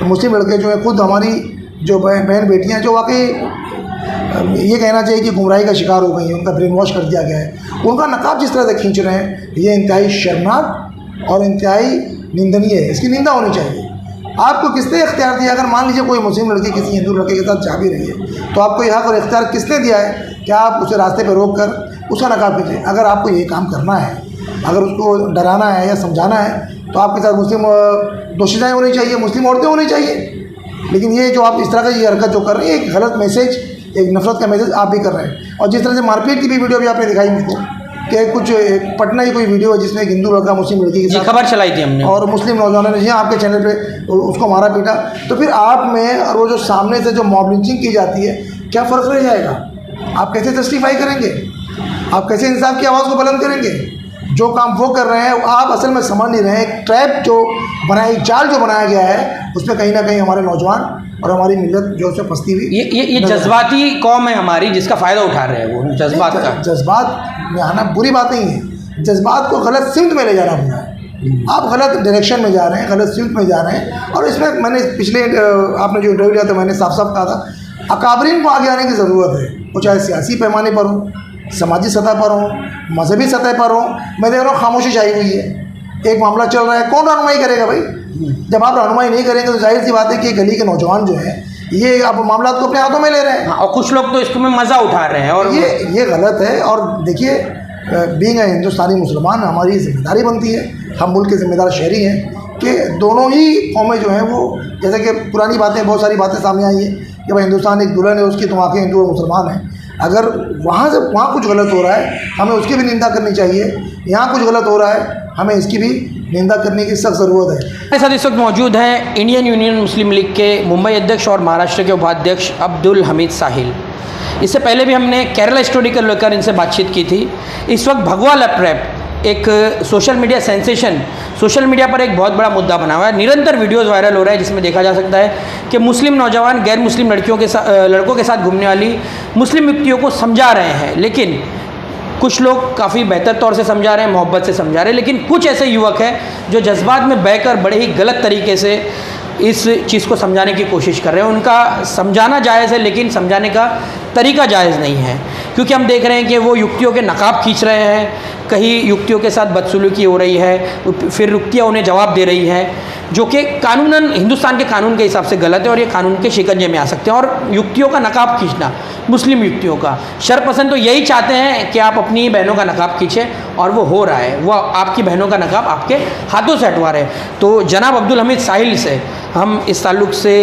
मुस्लिम लड़के जो है, खुद हमारी जो बहन बेटियाँ जो वाकई ये कहना चाहिए कि गुमराही का शिकार हो गई हैं, उनका ब्रेन वॉश कर दिया गया है, उनका नकाब जिस तरह से खींच रहे हैं, ये इंतहाई शर्मनाक और इंतहाई निंदनीय है। इसकी निंदा होनी चाहिए। आपको किसने इख्तियार दिया? अगर मान लीजिए कोई मुस्लिम लड़की किसी हिंदू लड़के के साथ जा भी रही है, तो आपको यह हक और इख्तियार किसने दिया है कि आप उसे रास्ते पर रोक कर उसका नकाब कीजिए? अगर आपको ये काम करना है, अगर उसको डराना है या समझाना है, तो आपके साथ मुस्लिम दोषिताएँ होनी चाहिए, मुस्लिम औरतें होनी चाहिए। लेकिन ये जो आप इस तरह का ये हरकत जो कर रहे हैं, एक गलत मैसेज, एक नफरत का मैसेज आप भी कर रहे हैं। और जिस तरह से मारपीट की भी वीडियो भी आपने दिखाई मुझको कि कुछ पटना की कोई वीडियो है जिसमें एक हिंदू लड़का मुस्लिम लड़की के साथ खबर चलाई थी हमने, और मुस्लिम नौजवानों ने जी आपके चैनल पे उसको मारा पीटा, तो फिर आप में और वो जो सामने से जो मॉब लिंचिंग की जाती है, क्या फ़र्क रह जाएगा? आप कैसे जस्टिफाई करेंगे? आप कैसे इंसाफ की आवाज़ को बुलंद करेंगे? जो काम वो कर रहे हैं आप असल में समझ नहीं रहे हैं। ट्रैप जो बनाया, जाल जो बनाया गया है, उसमें कहीं ना कहीं हमारे नौजवान और हमारी मिलत जो उसमें फंसती हुई, ये जज्बाती कौम है हमारी, जिसका फ़ायदा उठा रहे हैं वो जज्बात का। जज्बात में आना बुरी बात नहीं है, जज्बात को गलत सिमत में ले जाना बुरा है। आप गलत डायरेक्शन में जा रहे हैं, गलत सिमत में जा रहे हैं। और इसमें मैंने पिछले आपने जो इंटरव्यू लिया था, मैंने साफ साफ कहा था, अकाबरीन को आगे आने की ज़रूरत है। वो चाहे सियासी पैमाने पर हो, समाजी सतह पर हो, मजहबी सतह पर हो। मैं देख रहा हूँ खामोशी छाई हुई है, एक मामला चल रहा है, कौन रहनुमाई करेगा भाई? जब आप रहनुमाई नहीं करेंगे तो जाहिर सी बात है कि गली के नौजवान जो हैं ये अब मामला को अपने हाथों में ले रहे हैं। और कुछ लोग तो इसमें मज़ा उठा रहे हैं, और ये गलत है। और देखिए, बीइंग हिंदुस्तानी मुसलमान हमारी जिम्मेदारी बनती है, हम मुल्क के ज़िम्मेदार शहरी हैं, कि दोनों ही कौमें जो हैं वो, जैसे कि पुरानी बातें, बहुत सारी बातें सामने आई है कि भाई हिंदुस्तान एक दुल्हन है, उसकी तुम आंखें हिंदू और मुसलमान हैं। अगर वहाँ कुछ गलत हो रहा है, हमें उसकी भी निंदा करनी चाहिए। यहाँ कुछ गलत हो रहा है, हमें इसकी भी निंदा करने की सख्त ज़रूरत है। मेरे साथ इस वक्त मौजूद हैं इंडियन यूनियन मुस्लिम लीग के मुंबई अध्यक्ष और महाराष्ट्र के उपाध्यक्ष अब्दुल हमीद साहिल। इससे पहले भी हमने केरला स्टोरी को लेकर इनसे बातचीत की थी। इस वक्त भगवा लैप रैप एक social media sensation, social media पर एक बहुत बड़ा मुद्दा बना हुआ है। निरंतर वीडियोस वायरल हो रहा है जिसमें देखा जा सकता है कि मुस्लिम नौजवान गैर मुस्लिम लड़कों के साथ घूमने वाली मुस्लिम युवतियों को समझा रहे हैं। लेकिन कुछ लोग काफ़ी बेहतर तौर से समझा रहे हैं, मोहब्बत से समझा रहे हैं, लेकिन कुछ ऐसे युवक हैं जो जज्बात में बहकर बड़े ही गलत तरीके से इस चीज़ को समझाने की कोशिश कर रहे हैं। उनका समझाना जायज़ है, लेकिन समझाने का तरीका जायज़ नहीं है, क्योंकि हम देख रहे हैं कि वो युवतियों के नकाब खींच रहे हैं, कहीं युवतियों के साथ बदसलूकी हो रही है, फिर युवतियाँ उन्हें जवाब दे रही हैं, जो कि कानूनन हिंदुस्तान के कानून के हिसाब से गलत है और ये कानून के शिकंजे में आ सकते हैं। और युवतियों का नकाब खींचना, मुस्लिम युवतियों का, शरपसंद तो यही चाहते हैं कि आप अपनी बहनों का नकाब खींचें, और वो हो रहा है। वो आपकी बहनों का नकाब आपके हाथों से हटवा रहे हैं। तो जनाब अब्दुल हमीद साहिल से हम इस ताल्लुक़ से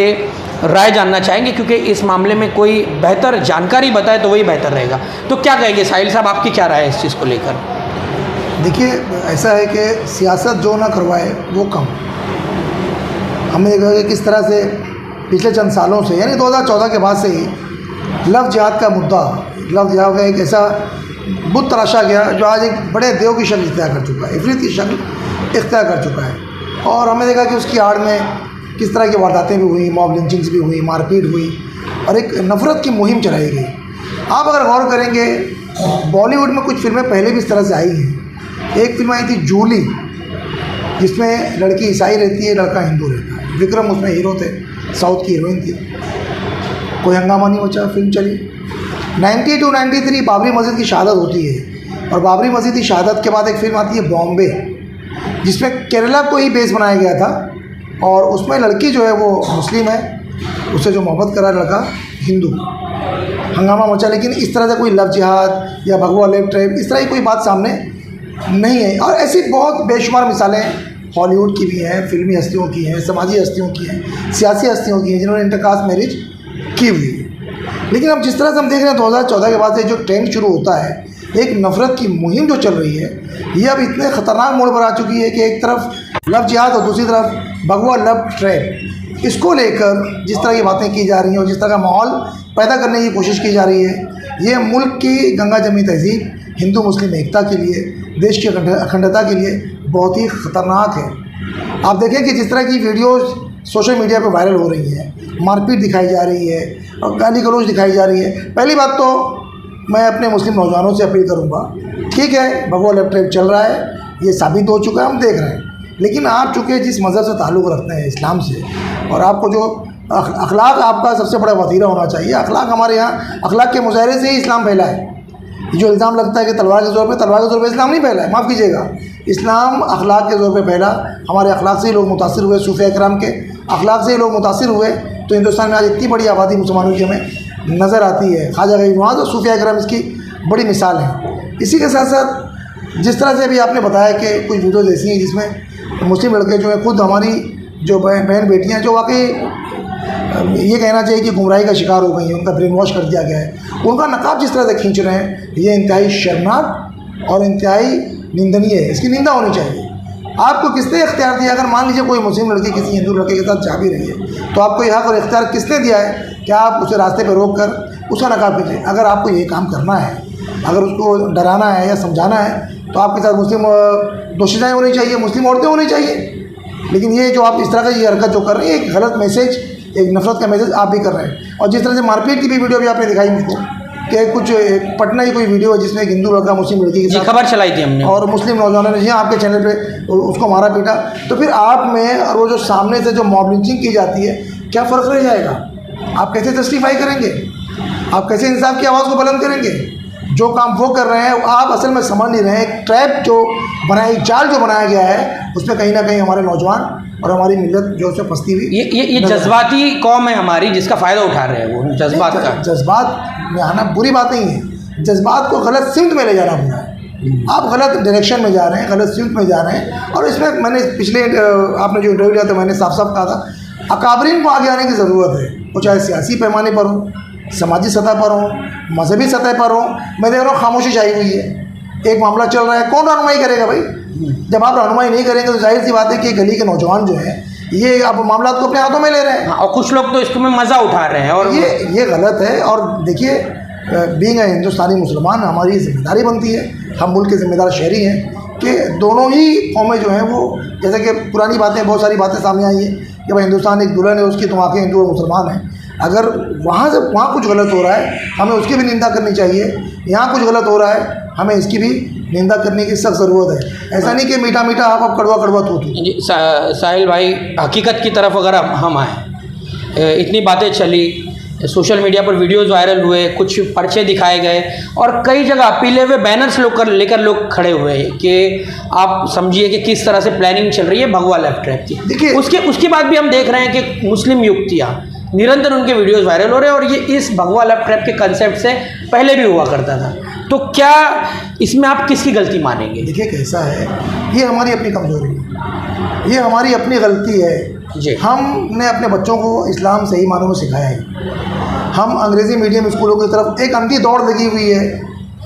राय जानना चाहेंगे, क्योंकि इस मामले में कोई बेहतर जानकारी बताए तो वही बेहतर रहेगा। तो क्या कहेंगे साहिल साहब, आपकी क्या राय है इस चीज़ को लेकर? देखिए, ऐसा है कि सियासत जो ना करवाए वो कम। हमने देखा कि किस तरह से पिछले चंद सालों से, यानी 2014 के बाद से ही लव जिहाद का मुद्दा, लव जिहाद का एक ऐसा बुत तराशा गया जो आज एक बड़े देव की शक्ल इख्तियार कर चुका है, इफरीत की शक्ल इख्तियार कर चुका है। और हमने देखा कि उसकी आड़ में किस तरह की वारदातें भी हुई, मॉब लिंचिंग्स भी हुई, मारपीट हुई, और एक नफ़रत की मुहिम चलाई गई। आप अगर गौर करेंगे, बॉलीवुड में कुछ फिल्में पहले भी इस तरह से आई हैं। एक फिल्म आई थी जूली, जिसमें लड़की ईसाई रहती है, लड़का हिंदू रहता है। विक्रम उसमें हीरो थे, साउथ की हीरोइन थी। कोई हंगामा नहीं मचा, फिल्म चली। 92-93 बाबरी मस्जिद की शहादत होती है, और बाबरी मस्जिद की शहादत के बाद एक फिल्म आती है बॉम्बे, जिसमें केरला को ही बेस बनाया गया था, और उसमें लड़की जो है वो मुस्लिम है, उससे जो मोहब्बत करा लड़का हिंदू। हंगामा मचा, लेकिन इस तरह से कोई लव जिहाद या भगवा लेफ्ट ट्रैप इस तरह की कोई बात सामने नहीं है। और ऐसी बहुत बेशुमार मिसालें हॉलीवुड की भी हैं, फिल्मी हस्तियों की हैं, समाजी हस्तियों की हैं, सियासी हस्तियों की हैं, जिन्होंने इंटरकास्ट मैरिज की हुई है। लेकिन अब जिस तरह से हम देख रहे हैं 2014 के बाद से जो ट्रेंड शुरू होता है, एक नफ़रत की मुहिम जो चल रही है, ये अब इतने ख़तरनाक मोड़ पर आ चुकी है कि एक तरफ लव जिहाद और दूसरी तरफ भगवा लव ट्रैप, इसको लेकर जिस तरह की बातें की जा रही हैं और जिस तरह का माहौल पैदा करने की कोशिश की जा रही है, ये मुल्क की गंगा जमी तहजीब, हिंदू मुस्लिम एकता के लिए, देश की अखंडता के लिए बहुत ही ख़तरनाक है। आप देखें कि जिस तरह की वीडियोस सोशल मीडिया पर वायरल हो रही हैं, मारपीट दिखाई जा रही है और गाली गलौज दिखाई जा रही है। पहली बात तो मैं अपने मुस्लिम नौजवानों से अपील करूँगा, ठीक है, भगवा लव ट्रैप चल रहा है, ये साबित हो चुका है, हम देख रहे हैं, लेकिन आप चूँकि जिस मज़हब से ताल्लुक़ रखते हैं, इस्लाम से, और आपको जो अखलाक आपका सबसे बड़ा वसीला होना चाहिए। अखलाक हमारे यहाँ अखलाक के मुजाहरे से ही इस्लाम फैला है। जो इल्ज़ाम लगता है कि तलवार के ज़ोर पे इस्लाम नहीं फैला है, माफ़ कीजिएगा, इस्लाम अखलाक के ज़ोर पे फैला। हमारे अखलाक से ही लोग मुतासिर हुए, सूफ़िया किराम के अखलाक से ही लोग मुतासिर हुए। तो हिंदुस्तान में आज इतनी बड़ी आबादी मुसलमानों की हमें नज़र आती है। ख्वाजा गरीब नवाज़ और सूफ़िया किराम इसकी बड़ी मिसाल है। इसी के साथ साथ जिस तरह से अभी आपने बताया कि कुछ वीडियोज़ ऐसी हैं जिसमें मुस्लिम लड़के जो हैं, खुद हमारी जो बहन बेटियाँ जो वाकई ये कहना चाहिए कि गुमराही का शिकार हो गई हैं, उनका ब्रेन वॉश कर दिया गया है, उनका नकाब जिस तरह से खींच रहे हैं, ये इंतहाई शर्मनाक और इंतहाई निंदनीय है। इसकी निंदा होनी चाहिए। आपको किसने इख्तियार दिया? अगर मान लीजिए कोई मुस्लिम लड़की किसी हिंदू लड़के के साथ जा भी रही है, तो आपको यह हक और इख्तियार किसने दिया है कि आप उसे रास्ते पर रोक कर उसका नकाब कीजिए? अगर आपको ये काम करना है, अगर उसको डराना है या समझाना है, तो आपके साथ मुस्लिम दोषिताएँ होनी चाहिए, मुस्लिम औरतें होनी चाहिए। लेकिन ये जो आप इस तरह का ये हरकत जो कर रहे हैं, एक गलत मैसेज, एक नफरत का मैसेज आप भी कर रहे हैं। और जिस तरह से मारपीट की भी वीडियो भी आपने दिखाई मुझको कि कुछ पटना की कोई वीडियो है जिसमें एक हिंदू लड़का मुस्लिम लड़की के साथ खबर चलाई थी हमने, और मुस्लिम नौजवानों ने जी आपके चैनल पे उसको मारा पीटा। तो फिर आप में और वो जो सामने से जो मॉब लिंचिंग की जाती है, क्या फ़र्क रह जाएगा? आप कैसे जस्टिफाई करेंगे? आप कैसे इंसाफ की आवाज़ को बुलंद करेंगे? जो काम वो कर रहे हैं आप असल में समझ नहीं रहे हैं। एक ट्रैप जो बनाया, एक जाल जो बनाया गया है, उसमें कहीं ना कहीं हमारे नौजवान और हमारी मिल्लत जो उसमें फंसती हुई। ये जज्बाती कौम है हमारी, जिसका फ़ायदा उठा रहे हैं वो जज्बात का। जज्बात में आना बुरी बात नहीं है, जज्बात को गलत सिमत में ले जाना बुरा है। आप गलत डायरेक्शन में जा रहे हैं, गलत सिमत में जा रहे हैं। और इसमें मैंने पिछले आपने जो इंटरव्यू लिया था, मैंने साफ साफ कहा था, अकाबरीन को आगे आने की ज़रूरत है। वो चाहे सियासी पैमाने पर हो, समाजी सतह पर हो, मजहबी सतह पर हो। मैं देख रहा हूँ खामोशी छाई हुई है। एक मामला चल रहा है, कौन रहनुमाई करेगा भाई? जब आप रहनुमाई नहीं करेंगे तो जाहिर सी बात है कि गली के नौजवान जो हैं ये अब मामला को अपने हाथों में ले रहे हैं। और कुछ लोग तो इसको में मज़ा उठा रहे हैं, और ये गलत है। और देखिए, बीइंग ए हिंदुस्तानी मुसलमान हमारी जिम्मेदारी बनती है, हम मुल्क के ज़िम्मेदार शहरी हैं कि दोनों ही कौमें जो हैं वो, जैसे कि पुरानी बातें, बहुत सारी बातें सामने आई हैं कि भाई हिंदुस्तान एक दुल्हन है, उसकी तुम आके हिंदू और मुसलमान हैं। अगर वहाँ कुछ गलत हो रहा है, हमें उसकी भी निंदा करनी चाहिए। यहाँ कुछ गलत हो रहा है, हमें इसकी भी निंदा करने की सख्त ज़रूरत है। ऐसा नहीं कि मीठा मीठा आप कड़वा कड़वा थू। जी साहिल भाई, हकीकत की तरफ अगर हम आएँ, इतनी बातें चली, सोशल मीडिया पर वीडियोज़ वायरल हुए, कुछ पर्चे दिखाए गए, और कई जगह पीले हुए बैनर्स लेकर लोग खड़े हुए कि आप समझिए कि किस तरह से प्लानिंग चल रही है भगवा लेफ्ट ट्रैप की। देखिए, उसके बाद भी हम देख रहे हैं कि मुस्लिम युवतियाँ निरंतर उनके वीडियोज़ वायरल हो रहे हैं, और ये इस भगवा लेफ्ट ट्रैप के कंसेप्ट से पहले भी हुआ करता था। तो क्या इसमें आप किसकी गलती मानेंगे? देखिए कैसा है, ये हमारी अपनी कमज़ोरी है, ये हमारी अपनी गलती है जी। हमने अपने बच्चों को इस्लाम सही मानों में सिखाया है। हम अंग्रेज़ी मीडियम स्कूलों की तरफ एक अंधी दौड़ लगी हुई है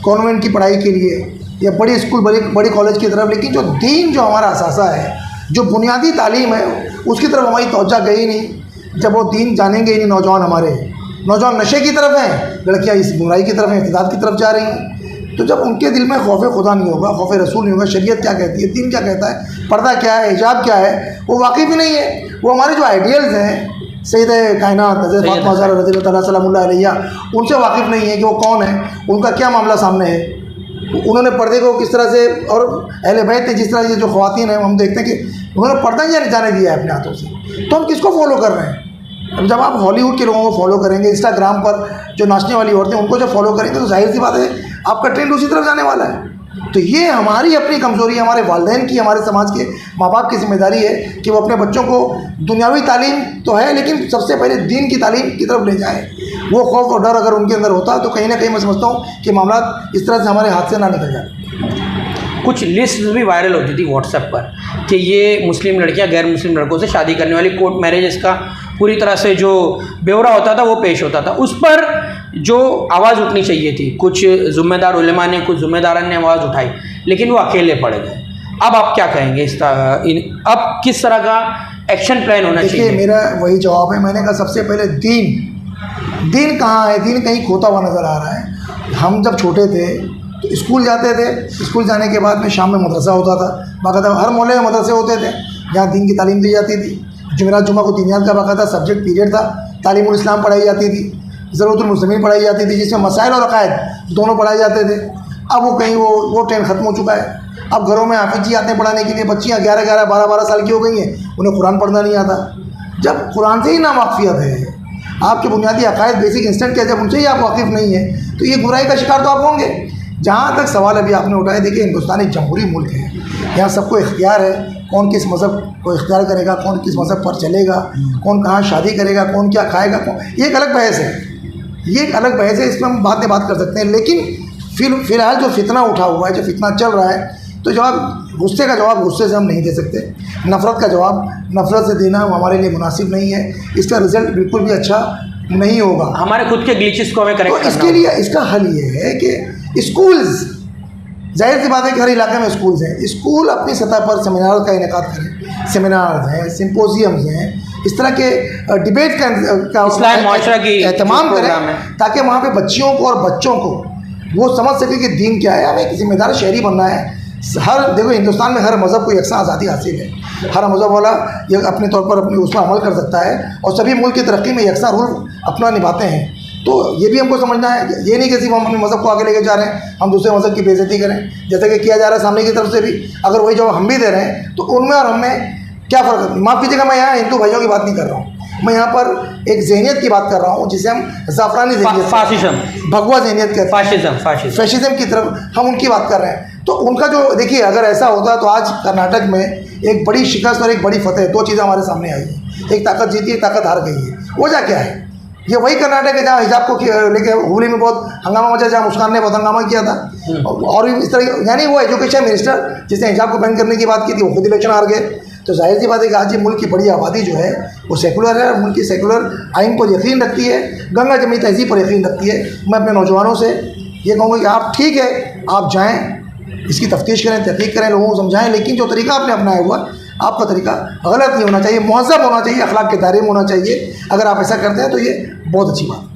कॉन्वेंट की पढ़ाई के लिए, या बड़ी स्कूल बड़ी कॉलेज की तरफ। लेकिन जो दीन, जो हमारा असासा है, जो बुनियादी तालीम है, उसकी तरफ हमारी तवज्जो गई नहीं। जब वो दीन जानेंगे ही नहीं, नौजवान नशे की तरफ हैं, लड़कियां इस बुराई की तरफ, इर्तिदाद की तरफ जा रही हैं। तो जब उनके दिल में खौफ खुदा नहीं होगा, खौफ रसूल नहीं होगा, शरीयत क्या कहती है, दीन क्या कहता है, पर्दा क्या है, हिजाब क्या है, वो वाकिफ़ ही नहीं है। वो हमारे जो आइडियल्स हैं, सैयद कायनात हज़रत फातिमा ज़हरा रज़ियल्लाहु तआला सलामुल्लाह अलैहा, उनसे वाकिफ़ नहीं है कि वो कौन है, उनका क्या मामला सामने है, उन्होंने पर्दे को किस तरह से, और अहले बैत ने जिस तरह से, जो ख़वातीन हैं हम देखते हैं कि उन्होंने पर्दा ही जाने दिया है अपने हाथों से। तो हम किसको फॉलो कर रहे हैं? अब जब आप हॉलीवुड के लोगों को फॉलो करेंगे, इंस्टाग्राम पर जो नाचने वाली औरतें उनको जब फॉलो करेंगे, तो जाहिर सी बात है आपका ट्रेंड उसी तरफ जाने वाला है। तो ये हमारी अपनी कमज़ोरी है, हमारे वालिदैन की, हमारे समाज के माँ बाप की जिम्मेदारी है कि वो अपने बच्चों को दुनियावी तालीम तो है, लेकिन सबसे पहले दीन की तालीम की तरफ ले जाएँ। वो खौफ और डर अगर उनके अंदर होता तो कहीं ना कहीं मैं समझता हूँ कि मामला इस तरह से हमारे हाथ से ना निकल जाए। कुछ लिस्ट भी वायरल होती थी व्हाट्सएप पर कि ये मुस्लिम लड़कियां गैर मुस्लिम लड़कों से शादी करने वाली, कोर्ट मैरिजेस का पूरी तरह से जो ब्यौरा होता था वो पेश होता था। उस पर जो आवाज़ उठनी चाहिए थी, कुछ ज़िम्मेदार उलेमा ने, कुछ ज़िम्मेदारान ने आवाज़ उठाई, लेकिन वो अकेले पड़ गए। अब आप क्या कहेंगे अब किस तरह का एक्शन प्लान होना चाहिए? देखिए, मेरा वही जवाब है। मैंने कहा सबसे पहले दीन कहाँ है? दीन कहीं खोता हुआ नज़र आ रहा है। हम जब छोटे थे तो स्कूल जाते थे, स्कूल जाने के बाद में शाम में मदरसा होता था, बाकायदा हर मोहल्ले में मदरसे होते थे जहाँ दीन की तालीम दी जाती थी। जुमेरात जुमा को दीनियात का बाकायदा सब्जेक्ट पीरियड था, तालीमुल इस्लाम पढ़ाई जाती थी, ज़रूरतुल मुस्लिमीन पढ़ाई जाती थी, जिसमें मसाइल और अकायद दोनों पढ़ाए जाते थे। अब वो कहीं वो ट्रेंड ख़त्म हो चुका है। अब घरों में हाफिज जी आते हैं पढ़ाने के लिए, बच्चियाँ 11-11, 12-12 साल की हो गई हैं, उन्हें कुरान पढ़ना नहीं आता। जब कुरान से ही नावाकिफियत है, आपके बुनियादी अकायद बेसिक इंस्टेंट क्या, जब उनसे ही आप वाकिफ़ नहीं है तो ये बुराई का शिकार तो आप होंगे। जहाँ तक सवाल अभी आपने उठाया, देखिए हिंदुस्तान एक जमहूरी मुल्क है, यहाँ सबको इख्तियार है कौन किस मज़हब को इख्तियार करेगा, कौन किस मज़हब पर चलेगा, कौन कहाँ शादी करेगा, कौन क्या खाएगा, ये एक अलग बहस है, ये एक अलग बहस है, इसमें हम बाद में बात कर सकते हैं। लेकिन फ़िलहाल जो फितना उठा हुआ है, जो फितना चल रहा है, तो जवाब गुस्से का जवाब गुस्से से हम नहीं दे सकते, नफ़रत का जवाब नफ़रत से देना हमारे लिए मुनासिब नहीं है, इसका रिज़ल्ट बिल्कुल भी अच्छा नहीं होगा। हमारे खुद के ग्लिचेस को हमें करेक्ट तो इसके लिए इसका हल ये है कि स्कूल्स, जाहिर सी बात है कि हर इलाके में स्कूल्स हैं, स्कूल अपनी सतह पर सेमिनार का इनेकाद करें, सेमिनार्स हैं, सिम्पोजियम्स हैं, इस तरह के डिबेट का एहतमाम करें, ताकि वहाँ पे बच्चियों को और बच्चों को वो समझ सके कि दीन क्या है, हमें एक जिम्मेदार शहरी बनना है। देखो हिंदुस्तान में हर मज़हब को यकसा आज़ादी हासिल है, हर मज़हब वाला ये अपने तौर पर अपने उसमें अमल कर सकता है और सभी मुल्क की तरक्की में यकसा रोल अपना निभाते हैं। तो ये भी हमको समझना है, ये नहीं कि सिर्फ हम अपने मज़हब को आगे लेके जा रहे हैं, हम दूसरे मज़हब की बेइज्जती करें, जैसे कि किया जा रहा है सामने की तरफ से भी। अगर वही जवाब हम भी दे रहे हैं तो उनमें और हमें क्या फ़र्क है? माफ़ कीजिएगा, मैं यहाँ हिंदू भाइयों की बात नहीं कर रहा हूँ, मैं यहाँ पर एक ज़हनियत की बात कर रहा हूँ जिसे हम ज़ाफ़रानी ज़हनियत, फाशिज्म, भगवा ज़हनियत कहते हैं, फैशिज्म की तरफ हम उनकी बात कर रहे हैं। तो उनका जो, देखिए अगर ऐसा होता तो आज कर्नाटक में एक बड़ी शिकस्त और एक बड़ी फतेह, दो चीज़ें हमारे सामने आई हैं, एक ताकत जीती, एक ताकत हार गई है। वजह क्या है? ये वही कर्नाटक है जहाँ हिजाब को लेके हुबली में बहुत हंगामा मचा, जहाँ मुस्कान ने बहुत हंगामा किया था, और इस तरह, यानी वो एजुकेशन मिनिस्टर जिसने हिजाब को बैन करने की बात की थी, वो खुद इलेक्शन हार गए। तो जाहिर सी बात है कि आज ये मुल्क की बड़ी आबादी जो है वो सेकुलर है, मुल्क की सेकुलर आइन पर यकीन रखती है, गंगा जमनी तहजीब पर यकीन रखती है। मैं अपने नौजवानों से ये कहूँगा कि आप ठीक है, आप जाएँ, इसकी तफ्तीश करें, तहकीक करें, लोगों को समझाएं, लेकिन जो तरीका आपने अपनाया हुआ, आपका तरीका गलत नहीं होना चाहिए, मुहज़्ज़ब होना चाहिए, अखलाक के दायरे में होना चाहिए। अगर आप ऐसा करते हैं तो ये बहुत अच्छी बात है।